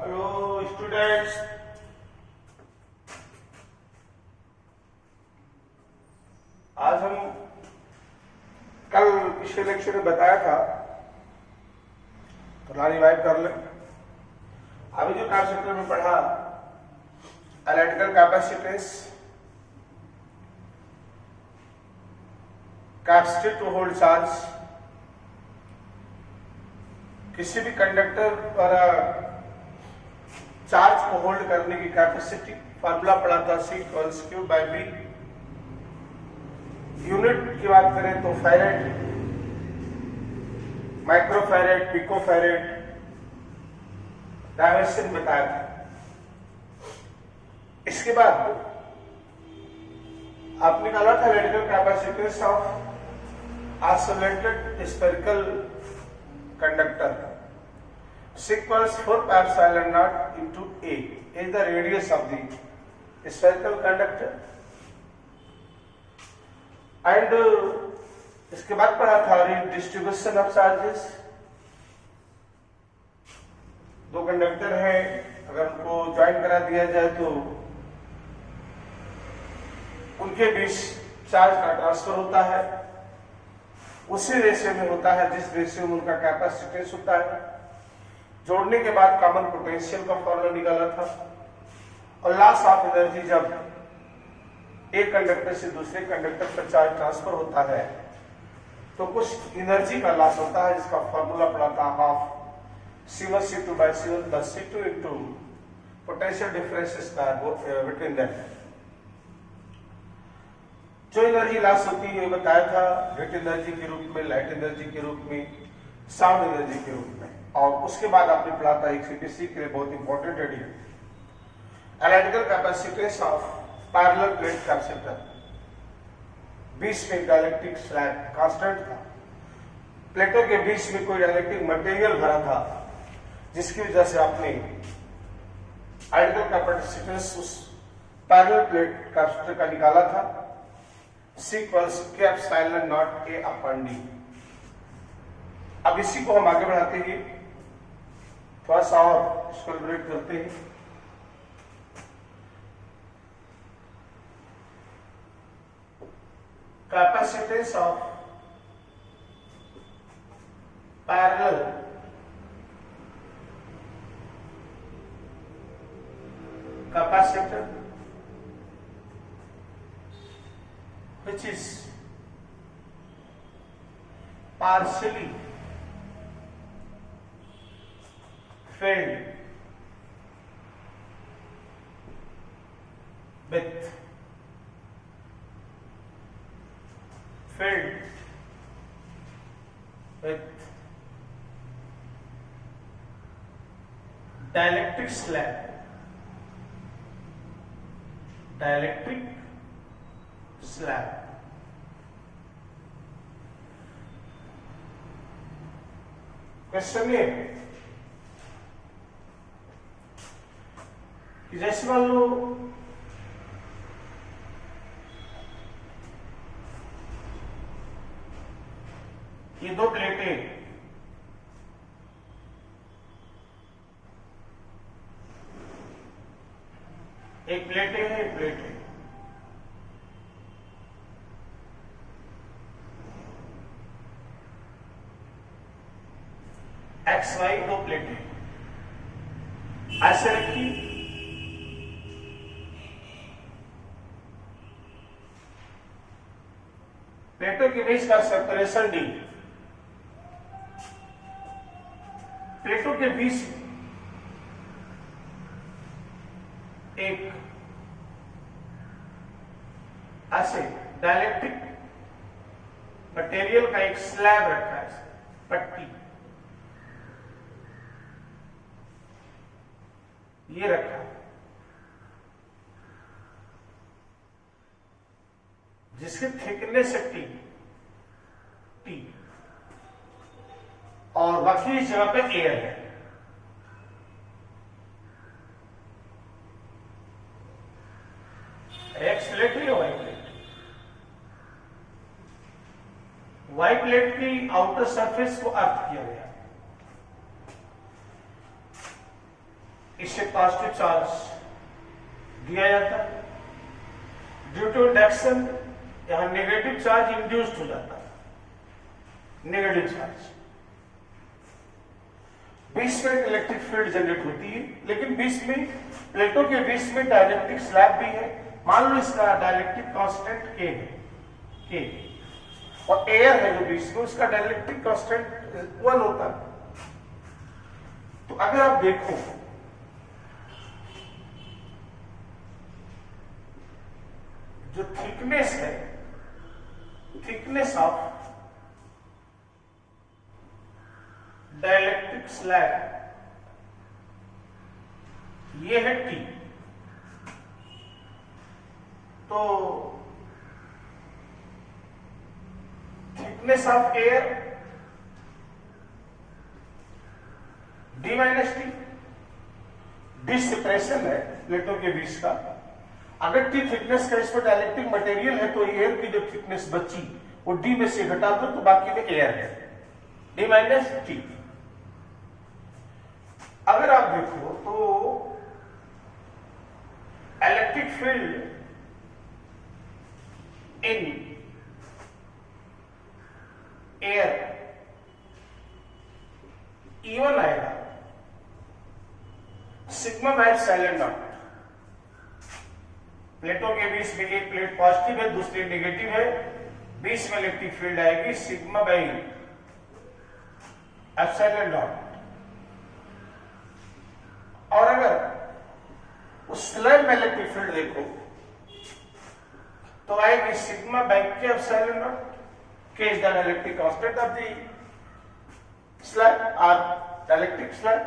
Hello students, आज हम कल पिछले लेक्चर में बताया था तो रिवाइज कर लें। अभी जो चैप्टर में पढ़ा analytical capacitance, capacity to hold charge, किसी भी कंडक्टर पर चार्ज को होल्ड करने की कैपेसिटी, फार्मूला पढ़ा था C=Q by V। यूनिट की बात करें तो फैरेड, माइक्रोफैरेड, पिकोफैरेड, डायमेंशन बताया था। इसके बाद आप निकाला था electrical capacitance of isolated spherical conductor equals 4 pi epsilon naught into A is the radius of the spherical conductor and इसके बाद पढ़ा था डिस्ट्रीब्यूशन ऑफ चार्जेस। दो कंडक्टर हैं, अगर उनको ज्वाइन करा दिया जाए तो उनके बीच चार्ज का ट्रांसफर होता है, उसी रेशियो में होता है जिस रेशियो में उनका कैपेसिटेंस होता है। जोड़ने के बाद कॉमन पोटेंशियल का फॉर्मूला निकाला था और लॉस ऑफ एनर्जी जब एक कंडक्टर से दूसरे कंडक्टर पर चार्ज ट्रांसफर होता है तो कुछ एनर्जी का लॉस होता है, जिसका फॉर्मूला पड़ा था half C1 C2 by C1 plus C2 into potential difference square between them. जो एनर्जी लॉस होती है बताया था हीट एनर्जी के रूप में, लाइट एनर्जी के रूप में, साउंड एनर्जी के रूप में। और उसके बाद आपने पढ़ा था एक CPC के लिए बहुत important edition analytical capacitance of parallel plate capacitor. बीच में डाइलेक्ट्रिक स्लैब कांस्टेंट था, प्लेटों के बीच में कोई डाइलेक्ट्रिक मटेरियल भरा था जिसकी वजह से आपने एनालिटिकल कैपेसिटेंस उस पैरेलल प्लेट कैपेसिटर का निकाला था C=K epsilon naught A upon D। अब इसी को हम आगे बढ़ाते हैं, थोड़ा सा और इसको एलैबोरेट करते हैं। Capacitance of parallel capacitor which is partially filled with dielectric slab, question ये कि जैसे मान लो ये दो प्लेटें एक प्लेट है, एक प्लेट है। XY दो प्लेटें ऐसे रखी, प्लेटों के बीच का सेपरेशन D, प्लेटों के बीच एक ऐसे डाइलेक्ट्रिक मटेरियल का एक स्लैब रखा है, पट्टी ये रखा, जिसके थिकनेस है T और बाकी इस जगह पे एयर है। एक्स प्लेट है, वाई प्लेट। वाई प्लेट की आउटर सरफेस को अर्थ किया गया, इससे पॉजिटिव चार्ज दिया जाता है। ड्यू टू इंडक्शन यहां नेगेटिव चार्ज इंड्यूस्ड हो जाता है, नेगेटिव चार्ज। बीच में इलेक्ट्रिक फील्ड जनरेट होती है, लेकिन बीच में प्लेटों के बीच में डाइलेक्ट्रिक स्लैब भी है। मान लो इसका डाइलेक्ट्रिक कांस्टेंट के है, के, और एयर है जो बीच में, उसका डाइलेक्ट्रिक कांस्टेंट 1 होता है। तो अगर आप देखो जो थिकनेस है, थिकनेस ऑफ डाइलेक्ट्रिक स्लैब, ये है T। तो thickness of air D minus T, D separation है प्लेटों के बीच का। अगर T थिकनेस का इस पर डाइलेक्ट्रिक मटेरियल है तो एयर की जो थिकनेस बची वो D में से घटा दो तो बाकी में एयर है, D माइनस टी। अगर आप देखो तो electric field in air E1 आएगा सिग्मा बाय एप्सिलॉन नॉट। प्लेटों के बीच में एक प्लेट पॉजिटिव है, दूसरी नेगेटिव है, बीच में इलेक्ट्रिक फील्ड आएगी सिग्मा बाय एप्सिलॉन नॉट। और अगर उस स्लैब में इलेक्ट्रिक फील्ड देखो तो आएगी sigma by K epsilon not. के is the electric constant of the slab or dielectric slab.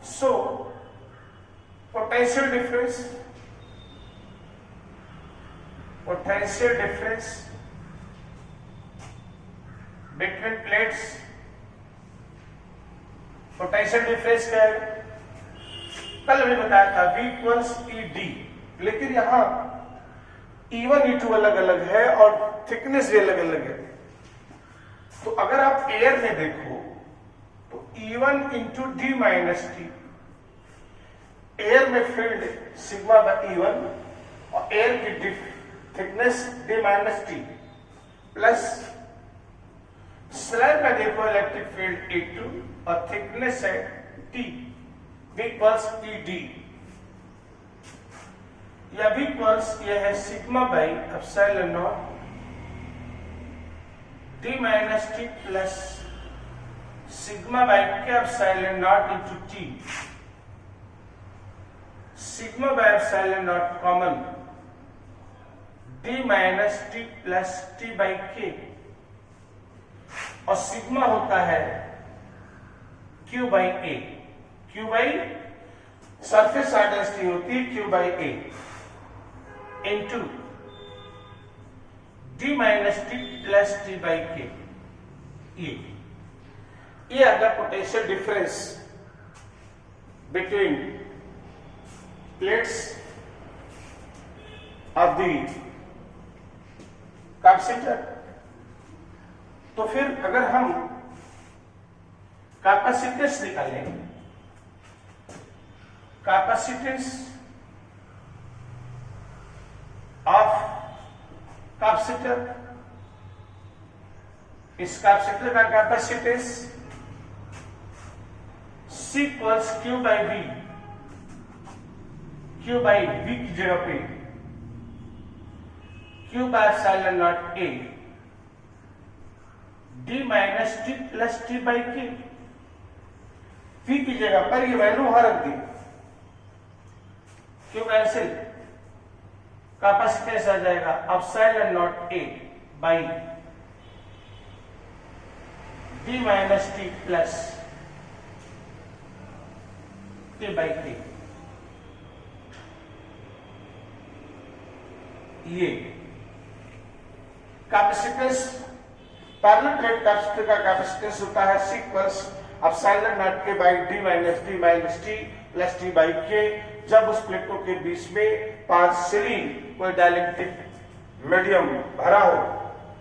So potential difference between plates, potential difference क्या है? कल मैंने बताया था V इक्वल्स ED, लेकिन यहां E1 E2 अलग अलग है और थिकनेस भी अलग अलग है। तो अगर आप एयर में देखो तो E1 into D minus T, air में फील्ड सिग्मा बाय E1 और एयर की thickness D minus T, plus slab में देखो इलेक्ट्रिक फील्ड E2 और थिकनेस है टी, V इक्वल्स ED, या V इक्वल्स यह है sigma by epsilon naught D minus T plus sigma by K epsilon naught into T. Sigma by epsilon naught common, D minus T plus T by K, और sigma होता है Q by A। Q by surface charge density होती है Q by A into D minus T plus T by K. ये अगर potential difference between plates of the capacitor, तो फिर अगर हम कैपेसिटेंस निकालें, कैपेसिटेंस ऑफ कैपेसिटर, इस कैपेसिटर का capacitance C equals Q by V, Q by V की जगह पे Q by epsilon not A, D minus T plus T by K. V की जगह पर ये वैल्यू वहां रख दी, क्यों कैंसिल, कैपेसिटेंस आ जाएगा epsilon not A by D minus T plus T by K. ये कैपेसिटेंस, पैरेलल प्लेट कैपेसिटर का कैपेसिटेंस होता है C इक्वल्स एप्सिलॉन नॉट के by D minus T plus T by के। जब उस प्लेटों के बीच में पार्शियली कोई डाइलेक्ट्रिक मीडियम भरा हो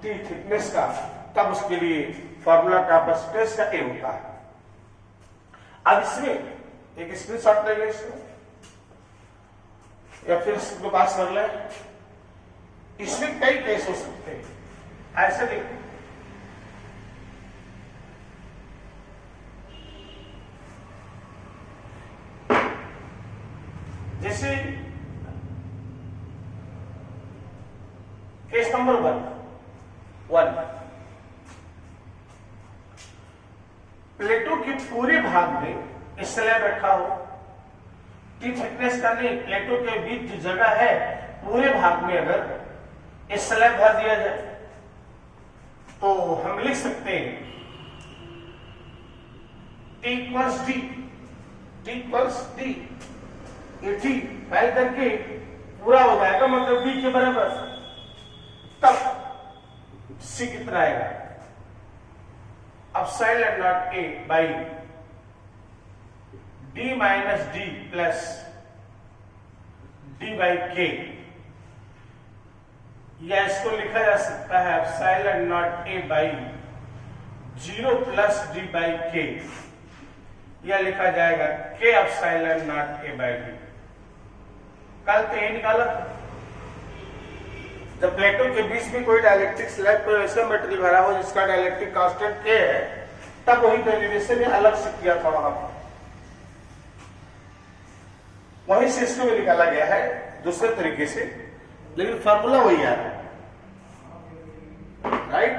T थिकनेस का, तब उसके लिए फॉर्मूला कैपेसिटेंस का A होता है। अब इसमें एक स्क्रीनशॉट ले लें इसमें या फिर इसको पास कर लें। इसमें कई केस हो सकते हैं। ऐसे देखो, जैसे केस नंबर 1 प्लेटों के पूरे भाग में स्लैब रखा हो, टी थिकनेस का नहीं, प्लेटों के बीच जो जगह है पूरे भाग में अगर स्लैब भर दिया जाए तो हम लिख सकते हैं T इक्वल्स डी, ये टी फाइल करके पूरा हो जाएगा, मतलब बी के बराबर। तब सी कितना आएगा, upside not a by D minus D plus D by के, या इसको लिखा जा सकता है upside not a by 0 plus D by के, या लिखा जाएगा के upside not a by D. कल तो ये निकाला था, जब प्लेटों के बीच में कोई डाइलेक्ट्रिक स्लैब पर ऐसा मटेरियल भरा हो जिसका डाइलेक्ट्रिक कांस्टेंट के है, तब वही डेरिवेशन अलग से किया था वहां पर, वहीं से इसको भी निकाला गया है दूसरे तरीके से, लेकिन फार्मूला वही आ रहा है, राइट।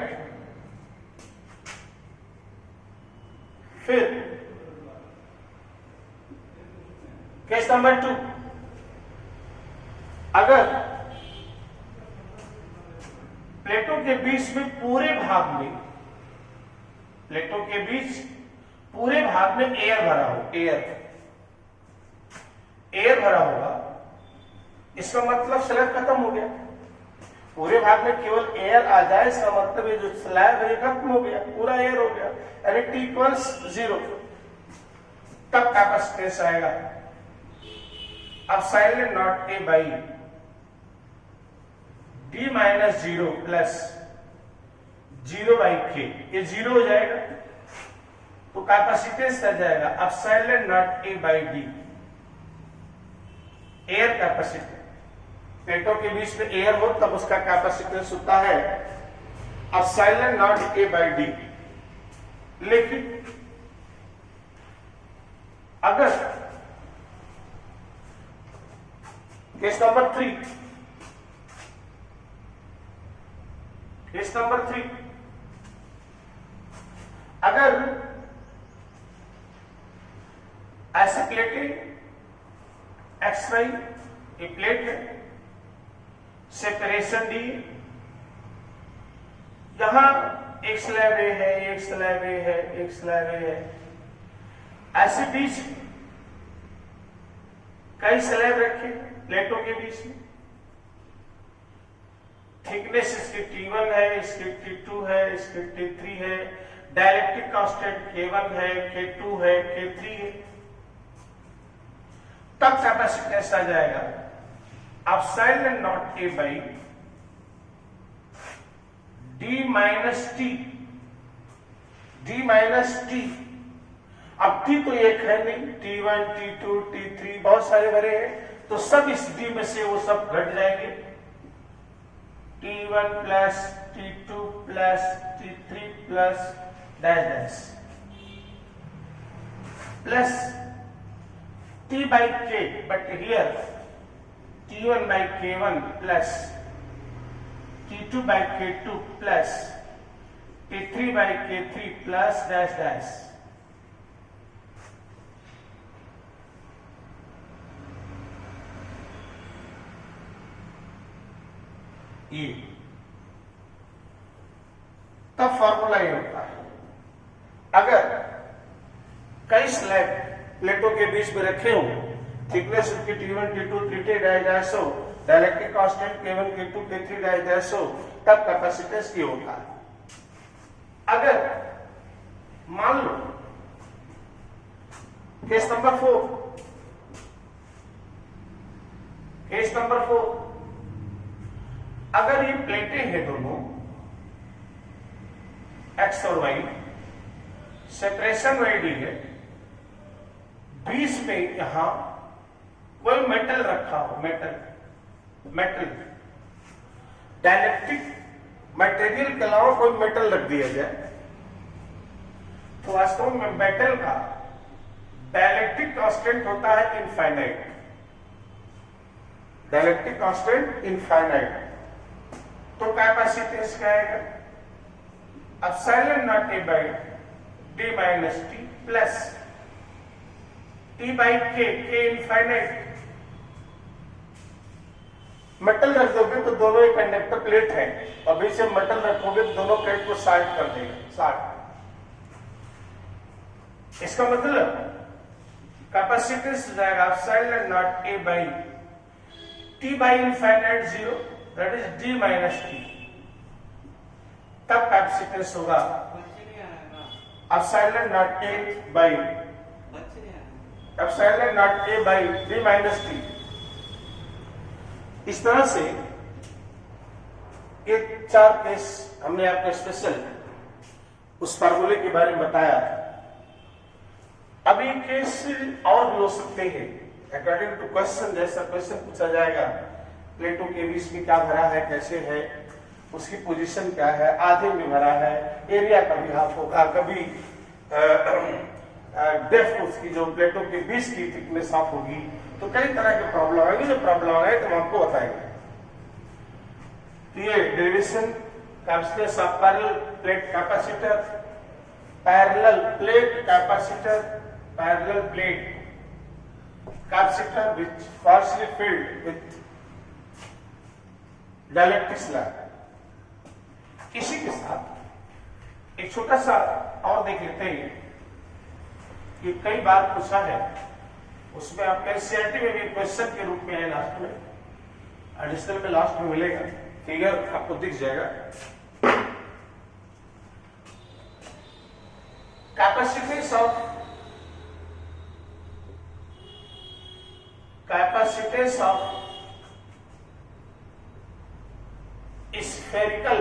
फिर केस नंबर 2, अगर प्लेटों के बीच में पूरे भाग में, प्लेटों के बीच पूरे भाग में एयर भरा हो, एयर भरा होगा, इसका मतलब स्लैब खत्म हो गया। पूरे भाग में केवल एयर आ जाए, इसका मतलब ये जो स्लैब है खत्म हो गया, पूरा एयर हो गया, यानी T इक्वल्स 0। तब कैपेसिटेंस आएगा upside not a by D minus 0 plus 0 by K, ये 0 हो जाएगा, तो कैपेसिटेंस आ जाएगा upside not a by D, air capacity. प्लेटों के बीच में एयर हो तब उसका कैपेसिटेंस होता है upside not a by D. लेकिन अगर केस नंबर 3, केस नंबर 3, अगर ऐसे प्लेटें XY ये प्लेट है, सेपरेशन डी, यहां एक स्लैब ए है, एक स्लैब ए है, एक स्लैब ए है, ऐसे बीच कई स्लैब रखे प्लेटों के बीच में, थिकनेस इसकी T1 है, इसकी T2 है, इसकी T3 है, डाइलेक्ट्रिक कांस्टेंट K1 है, K2 है, K3 है, तब कैपेसिटेंस आ जाएगा upside not a by D minus T, D minus T. अब टी तो एक है नहीं, T1, T2, T3 बहुत सारे भरे हैं, तो सब इस डी में से वो सब घट जाएंगे, T1 plus T2 plus T3 plus dash dash plus T by K, but here T1 by K1 plus T2 by K2 plus T3 by K3 plus dash dash. ये तब फॉर्मूला ये होता है, अगर कई स्लैब प्लेटों के बीच में रखे हो, थिकनेस उनकी T1, T2, T3 डैश हो, dielectric constant K1, K2, K3 dash हो, तब कैपेसिटेंस ये होता है। अगर मान लो केस नंबर 4, केस नंबर 4, अगर ये प्लेटें हैं दोनों X और Y, सेपरेशन वाई डी है, बीच में यहां कोई मेटल रखा हो, मेटल डाइलेक्ट्रिक मटेरियल के अलावा कोई मेटल रख दिया जाए तो वास्तव में मेटल का डाइलेक्ट्रिक कांस्टेंट होता है इनफाइनाइट। डाइलेक्ट्रिक कांस्टेंट इनफाइनाइट, तो कैपेसिटेंस क्या आएगा? Epsilon not a by D minus T plus T by के इनफाइनाइट। मेटल रख दोगे तो दोनों एक कंडक्टर प्लेट है और बीच में मेटल रखोगे तो दोनों प्लेट को साइड कर देगा, साइड। इसका मतलब कैपेसिटेंस हो जाएगा epsilon not a by T by infinite 0, that is D minus T. तब कैपेसिटेंस होगा epsilon not a by epsilon not a by D minus T. इस तरह से ये 4 केस हमने आपको स्पेशल उस फार्मूले के बारे में बताया। अभी केस और भी हो सकते हैं अकॉर्डिंग टू क्वेश्चन। जैसा क्वेश्चन पूछा जाएगा प्लेटों के बीच में क्या भरा है, कैसे है, उसकी पोजीशन क्या है, आधे में भरा है, एरिया कभी हाफ होगा, कभी डेप्थ उसकी जो प्लेटों के बीच की थिकनेस हाफ होगी। तो कई तरह के प्रॉब्लम आएगी, जो प्रॉब्लम आए तो हम आपको बताएंगे। तो ये derivation capacitance of parallel plate capacitor, parallel plate capacitor, parallel plate capacitor which partially filled with dielectric slab. इसी के साथ एक छोटा सा और देख लेते हैं कि कई बार पूछा है, उसमें आपका एनसीईआरटी में भी क्वेश्चन के रूप में है, लास्ट में एडिशनल में लास्ट में मिलेगा, फिगर आपको दिख जाएगा। Capacitance of spherical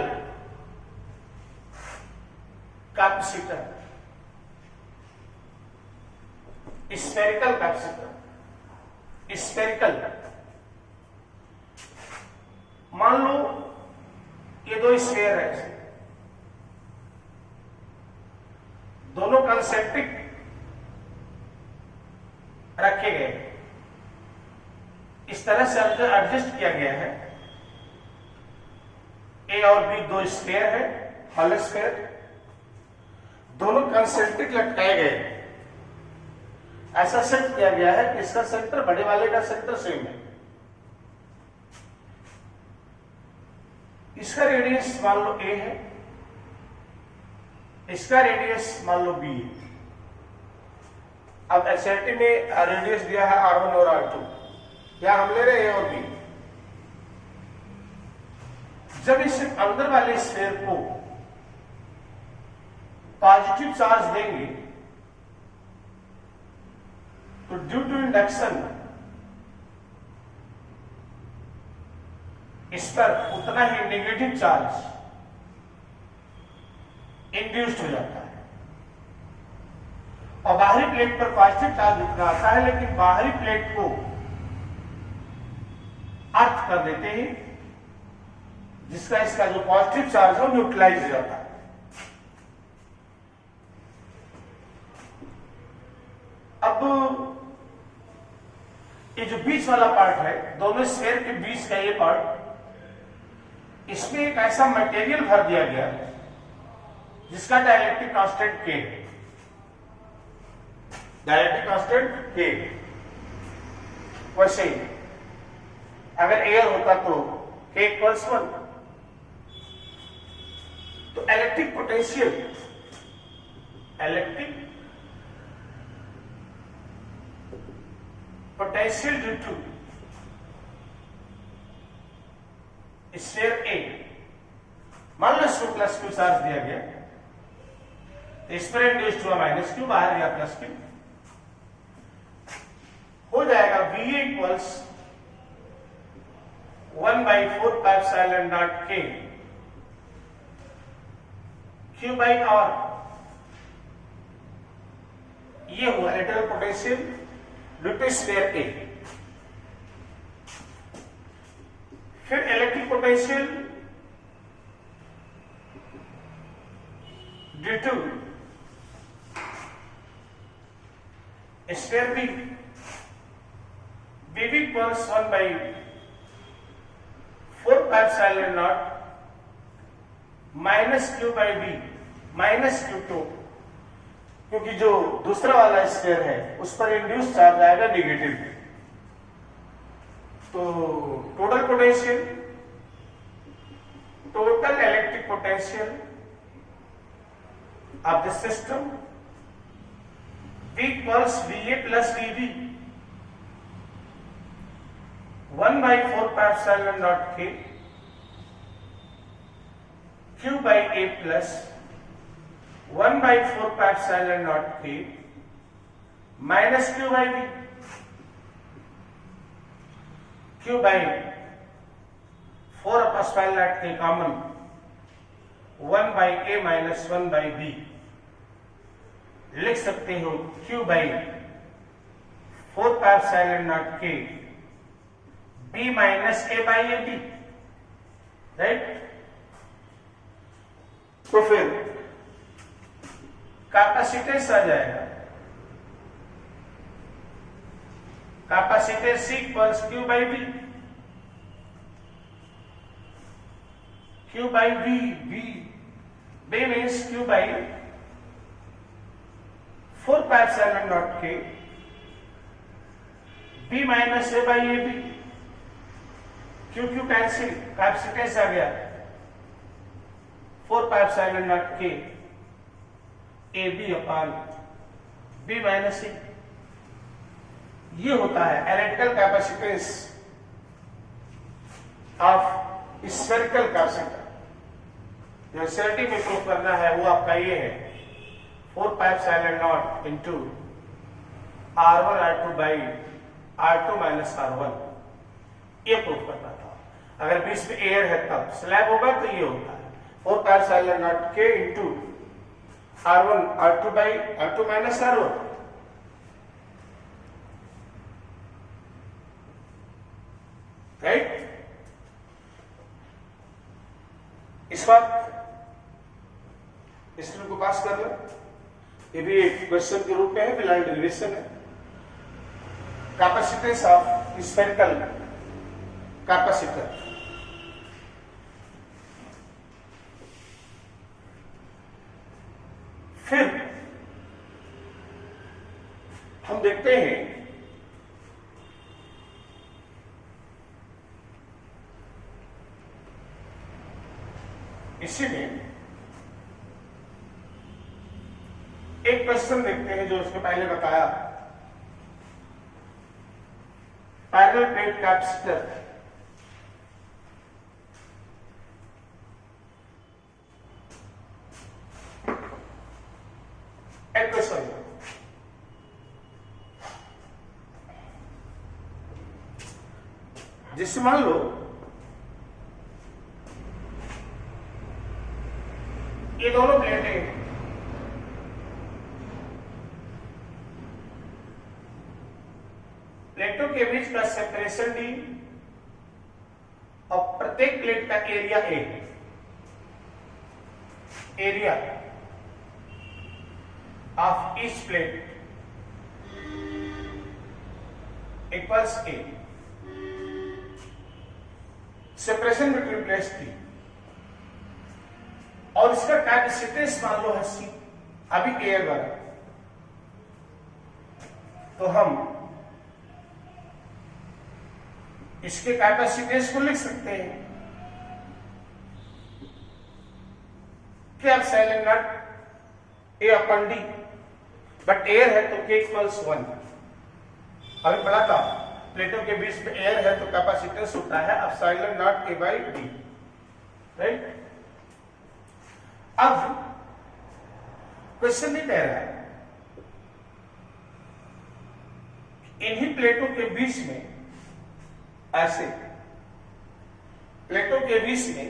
capacitor, spherical capacitor, spherical. मान लो ये 2 स्फेयर है, दोनों कंसेंट्रिक रखे गए, इस तरह से एडजस्ट किया गया है। ए और बी 2 स्फेयर है, हॉलो स्फेयर, दोनों कंसेंट्रिक लटकाए गए। ऐसा सेट किया गया है कि इसका सेंटर बड़े वाले का सेंटर सेम है। इसका रेडियस मान लो ए है, इसका रेडियस मान लो बी है। अब एसआईटी में रेडियस दिया है R1 और R2, क्या हम ले रहे हैं ए और बी। जब इस अंदर वाले स्फेयर को पॉजिटिव चार्ज देंगे तो ड्यू टू इंडक्शन इस पर उतना ही नेगेटिव चार्ज इंड्यूस्ड हो जाता है और बाहरी प्लेट पर पॉजिटिव चार्ज उतना आता है, लेकिन बाहरी प्लेट को अर्थ कर देते हैं, जिसका इसका जो पॉजिटिव चार्ज हो न्यूट्रलाइज हो जाता है। अब ये जो बीच वाला पार्ट है, दोनों स्फेयर के बीच का ये पार्ट, इसमें एक ऐसा मटेरियल भर दिया गया जिसका डाइलेक्ट्रिक कांस्टेंट K है। Dielectric constant K। वैसे अगर एयर होता तो K = 1। तो electric potential due to sphere A, मान लो इसको +Q चार्ज दिया गया, तो स्फीयर इंड्यूस्ड हुआ -Q, बाहर गया +Q, हो जाएगा VA = 1/4πε0 K Q/R। ये हुआ lateral potential due to sphere A. फिर electric potential due to sphere B, BB equals 1 by 4 pi epsilon naught minus Q by B minus Q2, क्योंकि जो दूसरा वाला स्फीयर है उस पर इंड्यूस चार्ज आएगा नेगेटिव। तो total potential, total electric potential of the system V equals VA plus VB 1 by 4 pi epsilon naught K Q by A plus 1 by 4 pi epsilon naught K minus Q by B, Q by 4 epsilon naught K common 1 by A minus 1 by B, लिख सकते हो Q by 4 pi epsilon naught K B minus A by AB, right. तो फिर capacitance आ जाएगा, capacitance C equals Q by B, Q by B means Q by 4 pi epsilon naught K B minus A by AB, Q cancel, capacitance आ गया 4 pi epsilon naught K AB upon B minus A। ये होता है electrical capacitance of spherical capacitor. जो SLT में prove करना है वो आपका ये है 4 pi epsilon naught into R1 R2 by R2 minus R1, ये प्रूव करना था। अगर बीच में एयर है तब स्लैब होगा तो ये होता है 4 pi epsilon naught K into R1 R2 by R2 minus R1। Right, इस बात स्टूडेंट को पास कर लो। ये भी एक क्वेश्चन के रूप में है, फिलहाल डेरिवेशन है। Capacitance of spherical capacitor. फिर हम देखते हैं इसी में एक क्वेश्चन देखते हैं जो उसने पहले बताया, पैरेलल प्लेट कैपेसिटर। एक क्वेश्चन जिससे मान लो ये दोनों प्लेटें प्लेटों के बीच का सेपरेशन D और प्रत्येक प्लेट का area A, area of each plate equals A, separation between plates थी और इसका कैपेसिटेंस मान लो है C, अभी एयर वाला। तो हम इसके कैपेसिटेंस को लिख सकते हैं कि epsilon not a upon D, but air है तो K इक्वल्स 1। अभी पढ़ा था प्लेटों के बीच में एयर है तो कैपेसिटेंस होता है epsilon not a by D, right. अब क्वेश्चन नहीं कह रहा है इन्हीं प्लेटों के बीच में, ऐसे प्लेटों के बीच में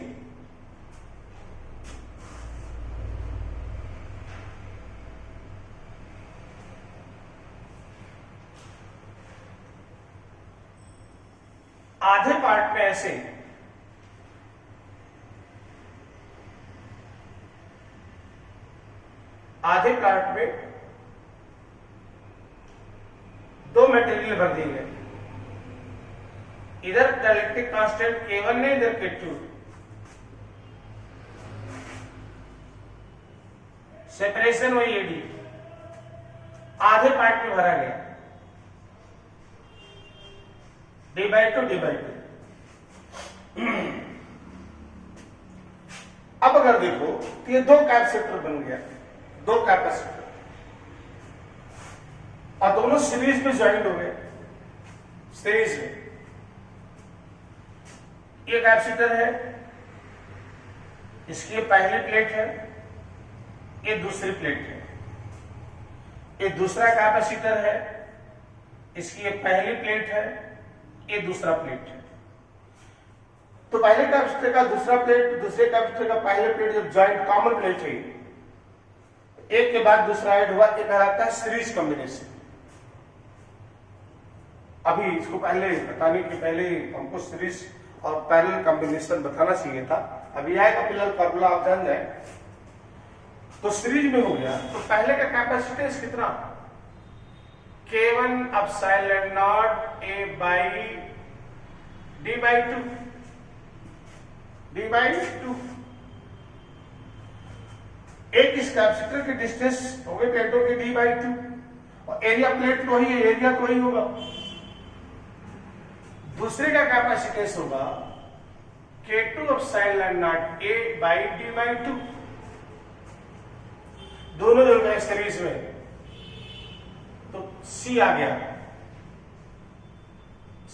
आधे पार्ट में ऐसे आधे पार्ट में दो मटेरियल भर दिए गए, इधर डाइलेक्ट्रिक कांस्टेंट K1 है, इधर K2, सेपरेशन वही एडी, आधे पार्ट में भरा गया D/2 D/2। अब अगर देखो तो ये दो कैपेसिटर बन गया, दो कैपेसिटर, और दोनों सीरीज में ज्वाइंट हो गए, सीरीज में। ये कैपेसिटर है, इसकी ये पहली प्लेट है, ये दूसरी प्लेट है। ये दूसरा कैपेसिटर है, इसकी ये पहली प्लेट है, ये दूसरा प्लेट है। तो पहले कैपेसिटर का दूसरा प्लेट, दूसरे कैपेसिटर का पहले प्लेट जब ज्वाइंट कॉमन प्लेट है, एक के बाद दूसरा ऐड हुआ, एक कहलाता है सीरीज कॉम्बिनेशन। अभी इसको पहले बताने के पहले हमको सीरीज और पैरेलल कॉम्बिनेशन बताना चाहिए था। अभी आएगा फिलहाल फॉर्मूला आप जान जाए। तो सीरीज में हो गया, तो पहले का कैपेसिटेंस कितना, K1 epsilon not A by D/2, D/2। एक इस कैपेसिटर के डिस्टेंस हो गए प्लेटों के D/2, और एरिया प्लेट तो वही है, एरिया तो वही होगा। दूसरे का कैपेसिटेंस होगा K2 epsilon not A by D/2, दोनों जुड़ गए सीरीज में, तो C आ गया,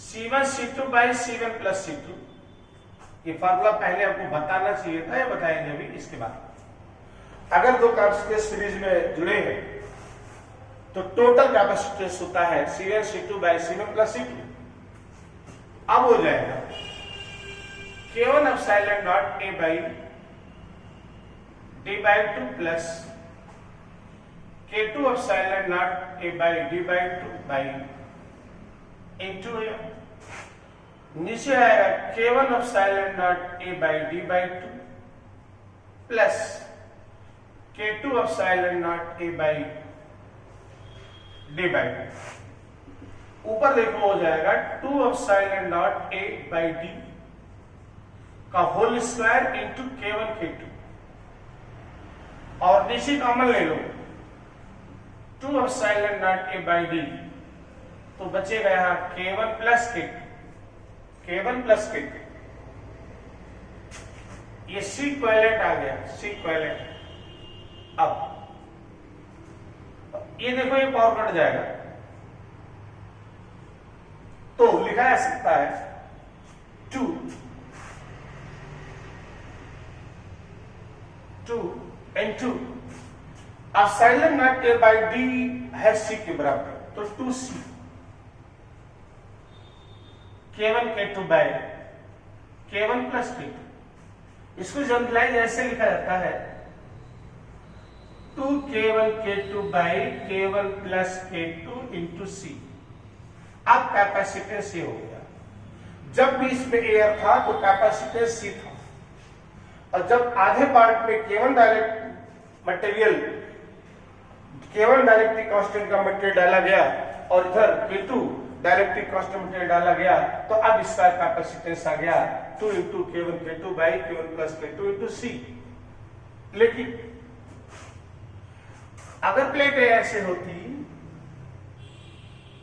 C1 C2 by C1 plus C2। ये फार्मूला पहले आपको बताना चाहिए था, या बताएंगे अभी इसके बाद। अगर दो कैपेसिटर सीरीज में जुड़े हैं तो टोटल कैपेसिटेंस होता है C1 C2 by C1 plus C2। अब हो जाएगा K1 epsilon not A by D/2 plus K2 epsilon not A by D/2 by into, नीचे आएगा K1 epsilon not A by D/2 plus K2 epsilon not A by D/2। ऊपर देखो हो जाएगा 2 epsilon not A by D का whole square into K1 K2, और नीचे common ले लो 2 epsilon not A by D, तो बचेगा यहां K1 plus K2, K1 plus K2। ये C इक्विवेलेंट आ गया, C इक्विवेलेंट। अब ये देखो ये पावर कट जाएगा, तो लिखा जा सकता है 2 into epsilon not A by D है C के बराबर, तो 2C K1 K2 by K1 plus K2। इसको जनरलाइज ऐसे लिखा जाता है 2 K1 K2 by K1 plus K2 into C। अब कैपेसिटेंस ये हो गया, जब भी इसमें एयर था तो कैपेसिटेंस C था, और जब आधे पार्ट में K1 direct material, K1 डायरेक्ट्रिक constant का मटेरियल डाला गया और इधर K2 डायरेक्ट्रिक कांस्टेंट मटेरियल डाला गया, तो अब इसका कैपेसिटेंस आ गया 2 into K1 K2 by K1 plus K2 into C। लेकिन अगर प्लेट ऐसे होती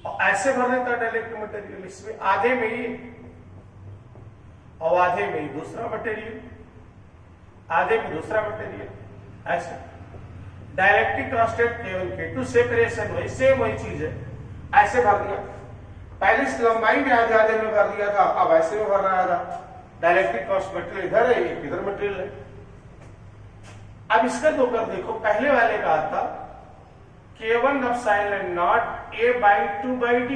और ऐसे भर देता डायरेक्ट मटेरियल, इसमें आधे में ही और आधे में ही दूसरा मटेरियल, आधे में दूसरा मटेरियल, ऐसे डायरेक्ट्रिक कांस्टेंट K1 K2, सेपरेशन वही सेम वही चीज है, ऐसे भर दिया। पहले इस लंबाई में आधे आधे में भर दिया था, अब ऐसे में भर रहा था। डायरेक्ट्रिक कांस्टेंट मटेरियल इधर है, एक इधर मटेरियल है। अब इसका दो कर देखो, पहले वाले का आता K1 epsilon not A by 2 by D।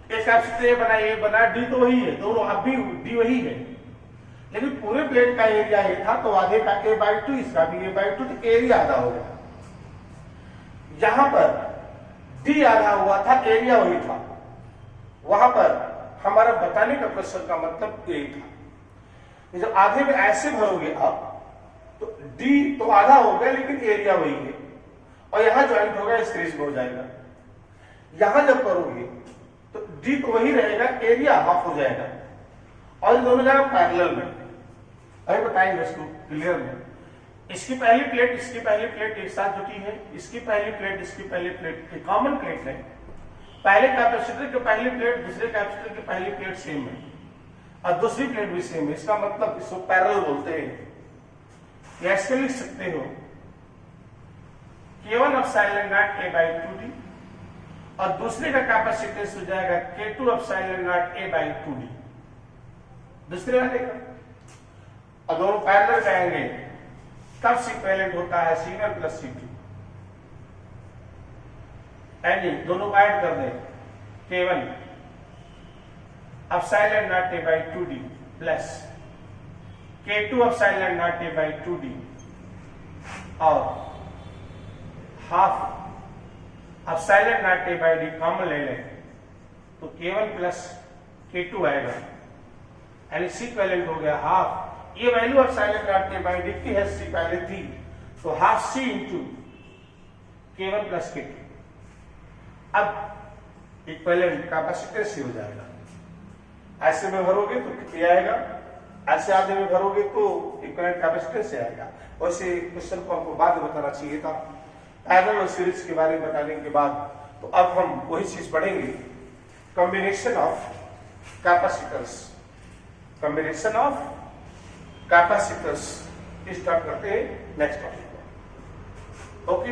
एक कैपेसिटर बना, ये बना, D तो वही है, दोनों अब भी D वही है, लेकिन पूरे प्लेट का एरिया ये था, तो आधे का A बाई 2, इसका भी A बाई 2, तो एरिया आधा हो गया। यहां पर D आधा हुआ था, एरिया वही था, वहां पर हमारा बताने का प्रश्न का मतलब यही था। जब आधे में ऐसे भरोगे आप तो डी तो आधा हो गया लेकिन एरिया वही है, और यहां ज्वाइंट होगा इस रेस में हो जाएगा। यहां जब करोगे तो डी तो वही रहेगा, एरिया हाफ हो जाएगा, और इन दोनों जगह पैरेलल में। अभी बताएंगे इसको क्लियर में। इसकी पहली प्लेट इसकी पहली प्लेट एक साथ जुटी है, इसकी पहली प्लेट इसकी पहली प्लेट एक कॉमन प्लेट है। पहले कैपेसिटर की पहली प्लेट दूसरे कैपेसिटर की पहली प्लेट सेम है और दूसरी प्लेट भी सेम है। इसका मतलब इसको पैरेलल बोलते हैं। ऐसे लिख सकते हो K1 epsilon not A by 2D और दूसरे का कैपेसिटेंस हो जाएगा K2 epsilon not A by 2D दूसरे वाले का, और दोनों पैरेलल जाएंगे तब इक्विवेलेंट होता है C1 प्लस C2। यानी दोनों को ऐड कर दें K1 epsilon not A by 2D plus K2 epsilon not A by 2D और half epsilon not A by D common ले लें तो K1 प्लस K2 आएगा, यानी सी इक्विवेलेंट हो गया हाफ। ये value epsilon not A by D की है, सी पहले थी, तो half C into K1 plus K2। अब इक्विवेलेंट कैपेसिटर सी हो जाएगा। ऐसे में भरोगे तो कितनी आएगा, ऐसे आधे में भरोगे तो इक्विवेलेंट कैपेसिटर से आएगा। वैसे क्वेश्चन को हमको बाद में बताना चाहिए था पैरेलल और सीरीज के बारे में बताने के बाद। तो अब हम वही चीज पढ़ेंगे, combination of capacitors. Combination of capacitors start करते हैं नेक्स्ट टॉपिक। ओके।